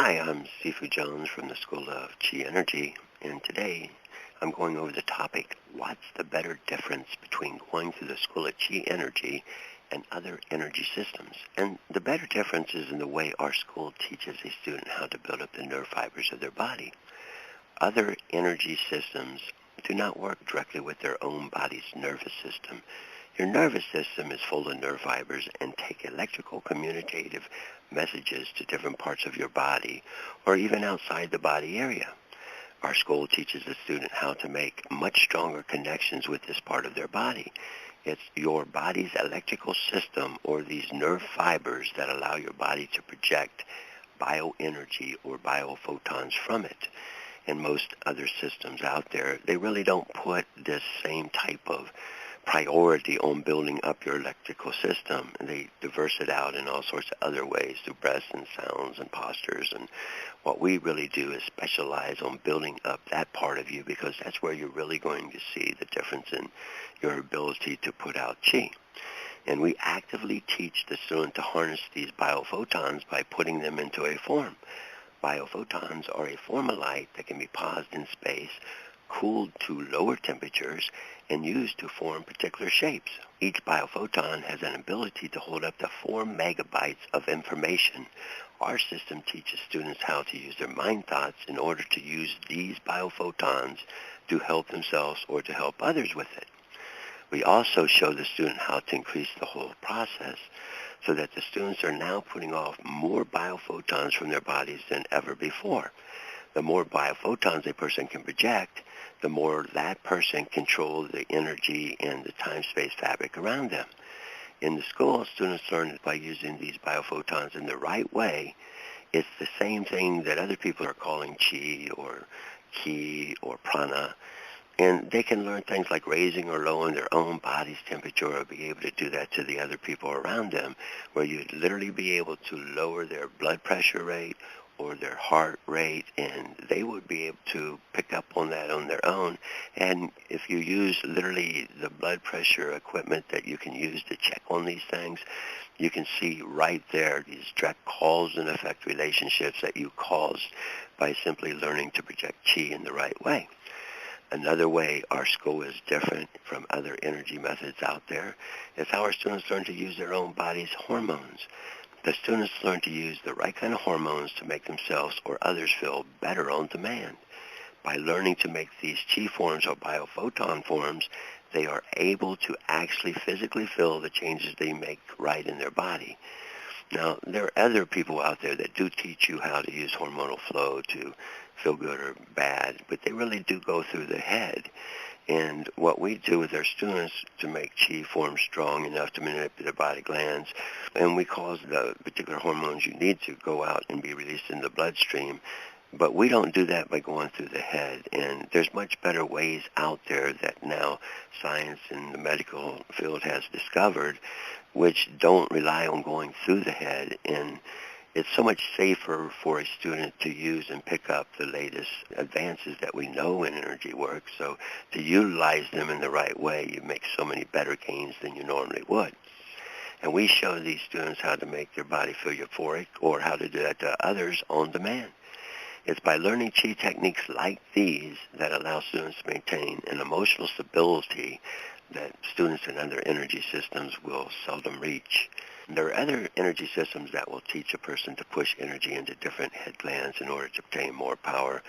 Hi, I'm Sifu Jones from the School of Chi-Energy, and today I'm going over the topic, what's the better difference between going through the School of Chi-Energy and other energy systems? And the better difference is in the way our school teaches a student how to build up the nerve fibers of their body. Other energy systems do not work directly with their own body's nervous system. Your nervous system is full of nerve fibers and take electrical communicative messages to different parts of your body or even outside the body area. Our school teaches the student how to make much stronger connections with this part of their body. It's your body's electrical system or these nerve fibers that allow your body to project bioenergy or biophotons from it. And most other systems out there, they really don't put this same type of priority on building up your electrical system. They diverse it out in all sorts of other ways through breaths and sounds and postures. And what we really do is specialize on building up that part of you because that's where you're really going to see the difference in your ability to put out chi. And we actively teach the student to harness these biophotons by putting them into a form. Biophotons are a form of light that can be paused in space, cooled to lower temperatures, and used to form particular shapes. Each biophoton has an ability to hold up to 4 megabytes of information. Our system teaches students how to use their mind thoughts in order to use these biophotons to help themselves or to help others with it. We also show the student how to increase the whole process so that the students are now putting off more biophotons from their bodies than ever before. The more biophotons a person can project, the more that person controls the energy and the time-space fabric around them. In the school, students learn by using these biophotons in the right way. It's the same thing that other people are calling chi or ki or prana. And they can learn things like raising or lowering their own body's temperature or be able to do that to the other people around them, where you'd literally be able to lower their blood pressure rate or their heart rate, and they would be able to pick up on that on their own. And if you use literally the blood pressure equipment that you can use to check on these things, you can see right there these direct cause and effect relationships that you caused by simply learning to project chi in the right way. Another way our school is different from other energy methods out there is how our students learn to use their own body's hormones. The students learn to use the right kind of hormones to make themselves or others feel better on demand. By learning to make these chi forms or biophoton forms, they are able to actually physically feel the changes they make right in their body. Now, there are other people out there that do teach you how to use hormonal flow to feel good or bad, but they really do go through the head. And what we do with our students to make chi form strong enough to manipulate their body glands, and we cause the particular hormones you need to go out and be released in the bloodstream. But we don't do that by going through the head. And there's much better ways out there that now science and the medical field has discovered, which don't rely on going through the head. And it's so much safer for a student to use and pick up the latest advances that we know in energy work. So to utilize them in the right way, you make so many better gains than you normally would. And we show these students how to make their body feel euphoric or how to do that to others on demand. It's by learning chi techniques like these that allow students to maintain an emotional stability that students in other energy systems will seldom reach. There are other energy systems that will teach a person to push energy into different head glands in order to obtain more power.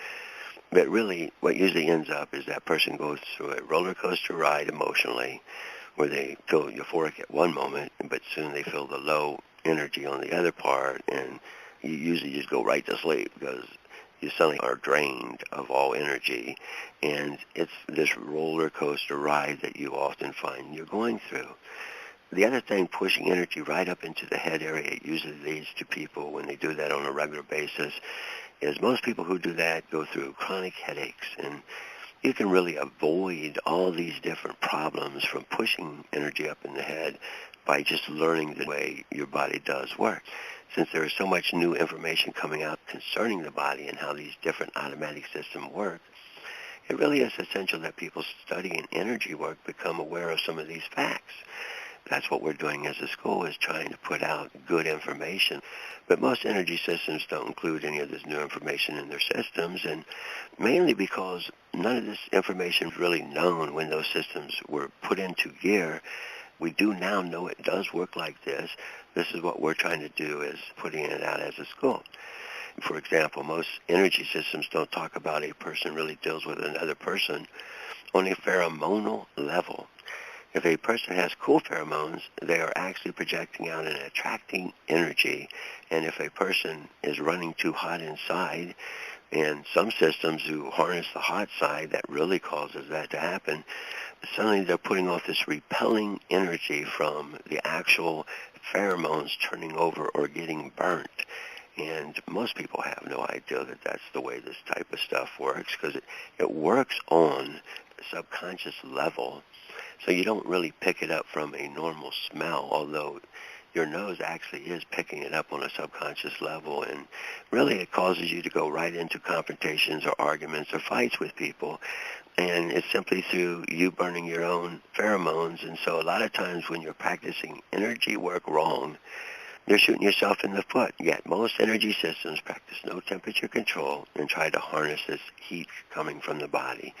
But really, what usually ends up is that person goes through a roller coaster ride emotionally, where they feel euphoric at one moment, but soon they feel the low energy on the other part, and you usually just go right to sleep because you suddenly are drained of all energy. And it's this roller coaster ride that you often find you're going through. The other thing, pushing energy right up into the head area, it usually leads to people, when they do that on a regular basis, is most people who do that go through chronic headaches. And you can really avoid all these different problems from pushing energy up in the head by just learning the way your body does work. Since there is so much new information coming out concerning the body and how these different automatic systems work, it really is essential that people studying energy work become aware of some of these facts. That's what we're doing as a school, is trying to put out good information. But most energy systems don't include any of this new information in their systems, and mainly because none of this information is really known when those systems were put into gear. We do now know it does work like this. This is what we're trying to do, is putting it out as a school. For example, most energy systems don't talk about a person really deals with another person on a pheromonal level. If a person has cool pheromones, they are actually projecting out and attracting energy. And if a person is running too hot inside, and some systems who harness the hot side, that really causes that to happen, suddenly they're putting off this repelling energy from the actual pheromones turning over or getting burnt. And most people have no idea that that's the way this type of stuff works, because it works on a subconscious level. So you don't really pick it up from a normal smell, although your nose actually is picking it up on a subconscious level. And really it causes you to go right into confrontations or arguments or fights with people. And it's simply through you burning your own pheromones. And so a lot of times when you're practicing energy work wrong, you're shooting yourself in the foot. Yet most energy systems practice no temperature control and try to harness this heat coming from the body.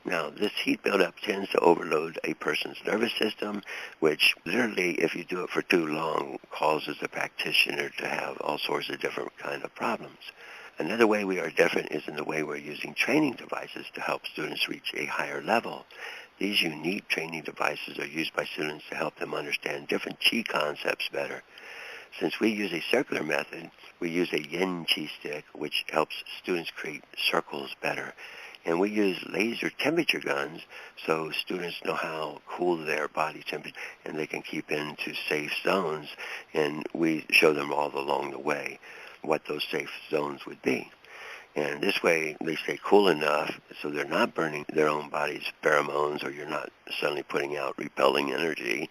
Now, this heat buildup tends to overload a person's nervous system, which literally, if you do it for too long, causes the practitioner to have all sorts of different kind of problems. Another way we are different is in the way we're using training devices to help students reach a higher level. These unique training devices are used by students to help them understand different chi concepts better. Since we use a circular method, we use a yin chi stick, which helps students create circles better. And we use laser temperature guns so students know how cool their body temperature, and they can keep into safe zones. And we show them all along the way what those safe zones would be. And this way they stay cool enough so they're not burning their own body's pheromones, or you're not suddenly putting out repelling energy.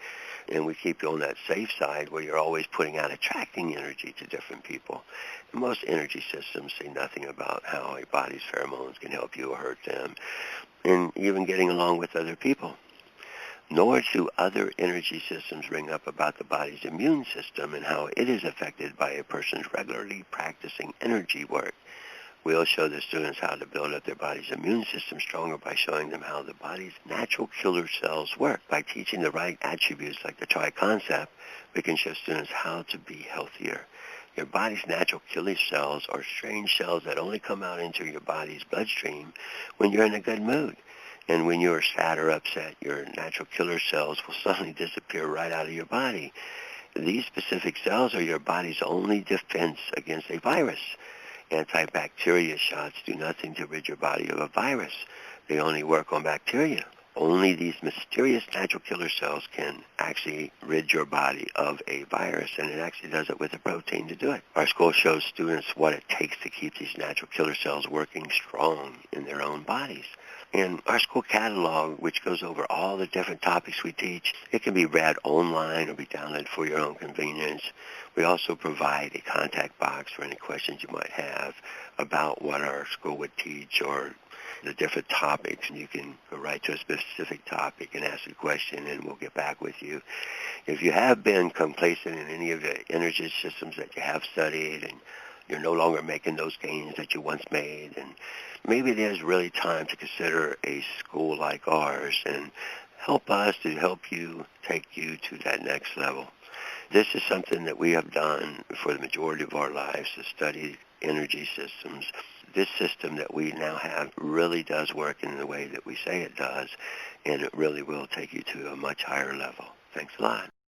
And we keep you on that safe side where you're always putting out attracting energy to different people. And most energy systems say nothing about how a body's pheromones can help you or hurt them, and even getting along with other people. Nor do other energy systems bring up about the body's immune system and how it is affected by a person's regularly practicing energy work. We'll show the students how to build up their body's immune system stronger by showing them how the body's natural killer cells work. By teaching the right attributes like the tri concept, we can show students how to be healthier. Your body's natural killer cells are strange cells that only come out into your body's bloodstream when you're in a good mood. And when you're sad or upset, your natural killer cells will suddenly disappear right out of your body. These specific cells are your body's only defense against a virus. Antibacteria shots do nothing to rid your body of a virus. They only work on bacteria. Only these mysterious natural killer cells can actually rid your body of a virus, and it actually does it with a protein to do it. Our school shows students what it takes to keep these natural killer cells working strong in their own bodies. And our school catalog, which goes over all the different topics we teach, it can be read online or be downloaded for your own convenience. We also provide a contact box for any questions you might have about what our school would teach or the different topics. And you can go right to a specific topic and ask a question, and we'll get back with you. If you have been complacent in any of the energy systems that you have studied, and you're no longer making those gains that you once made, and maybe there's really time to consider a school like ours and help us to help you take you to that next level. This is something that we have done for the majority of our lives, to study energy systems. This system that we now have really does work in the way that we say it does, and it really will take you to a much higher level. Thanks a lot.